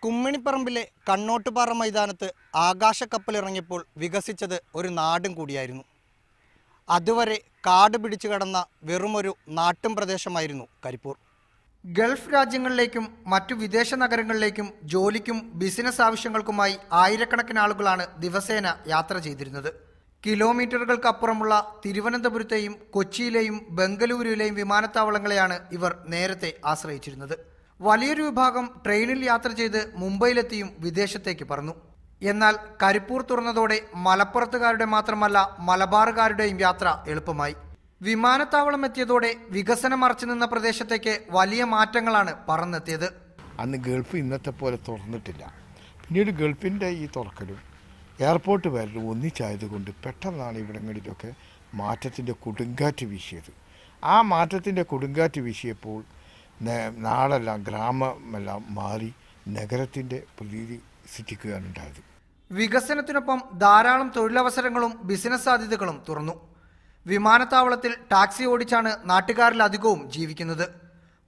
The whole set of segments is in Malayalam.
കുമ്മിണിപ്പറമ്പിലെ കണ്ണോട്ടുപാറ മൈതാനത്ത് ആകാശക്കപ്പലിറങ്ങിയപ്പോൾ വികസിച്ചത് ഒരു നാടും കൂടിയായിരുന്നു. അതുവരെ കാട് പിടിച്ചു കടന്ന വെറുമൊരു നാട്ടും പ്രദേശമായിരുന്നു കരിപ്പൂർ. ഗൾഫ് രാജ്യങ്ങളിലേക്കും മറ്റു വിദേശ നഗരങ്ങളിലേക്കും ജോലിക്കും ബിസിനസ് ആവശ്യങ്ങൾക്കുമായി ആയിരക്കണക്കിന് ആളുകളാണ് ദിവസേന യാത്ര ചെയ്തിരുന്നത്. കിലോമീറ്ററുകൾക്കപ്പുറമുള്ള തിരുവനന്തപുരത്തെയും കൊച്ചിയിലെയും ബംഗളൂരുവിലെയും വിമാനത്താവളങ്ങളെയാണ് ഇവർ നേരത്തെ ആശ്രയിച്ചിരുന്നത്. വലിയൊരു വിഭാഗം ട്രെയിനിൽ യാത്ര ചെയ്ത് മുംബൈയിലെത്തിയും വിദേശത്തേക്ക് പറന്നു. എന്നാൽ കരിപ്പൂർ തുറന്നതോടെ മലപ്പുറത്തുകാരുടെ മാത്രമല്ല മലബാറുകാരുടെയും യാത്ര എളുപ്പമായി. വിമാനത്താവളം എത്തിയതോടെ വികസനം മറച്ചു നിന്ന പ്രദേശത്തേക്ക് വലിയ മാറ്റങ്ങളാണ് പറന്നെത്തിയത്. അന്ന് ഗൾഫ് ഇന്നത്തെ പോലെ തുറന്നിട്ടില്ല. പിന്നീട് ഗൾഫിൻ്റെ ഈ തുറക്കലും എയർപോർട്ട് വരലും ഒന്നിച്ചായതുകൊണ്ട് പെട്ടെന്നാണ് ഇവിടങ്ങളിലൊക്കെ മാറ്റത്തിൻ്റെ കൊടുങ്കാറ്റ് വീശിയത്. ആ മാറ്റത്തിൻ്റെ കൊടുങ്കാറ്റ് വീശിയപ്പോൾ നാടെല്ലാം ഗ്രാമമെല്ലാം മാറി നഗരത്തിൻ്റെ പ്രതീതി സൃഷ്ടിക്കുകയാണ് ഉണ്ടായത്. വികസനത്തിനൊപ്പം ധാരാളം തൊഴിലവസരങ്ങളും ബിസിനസ് സാധ്യതകളും തുറന്നു. വിമാനത്താവളത്തിൽ ടാക്സി ഓടിച്ചാണ് നാട്ടുകാരിലധികവും ജീവിക്കുന്നത്.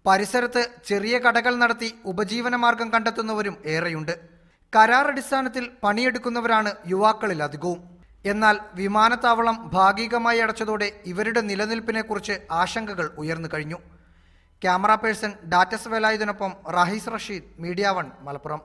പരിസരത്ത് ചെറിയ കടകൾ നടത്തി ഉപജീവന മാർഗം കണ്ടെത്തുന്നവരും ഏറെയുണ്ട്. കരാർ അടിസ്ഥാനത്തിൽ പണിയെടുക്കുന്നവരാണ് യുവാക്കളിൽ അധികവും. എന്നാൽ വിമാനത്താവളം ഭാഗികമായി അടച്ചതോടെ ഇവരുടെ നിലനിൽപ്പിനെക്കുറിച്ച് ആശങ്കകൾ ഉയർന്നു കഴിഞ്ഞു. ക്യാമറ പേഴ്സൺ ഡാറ്റസ് വേലായുധനൊപ്പം റഹീസ് റഷീദ്, മീഡിയ 1, മലപ്പുറം.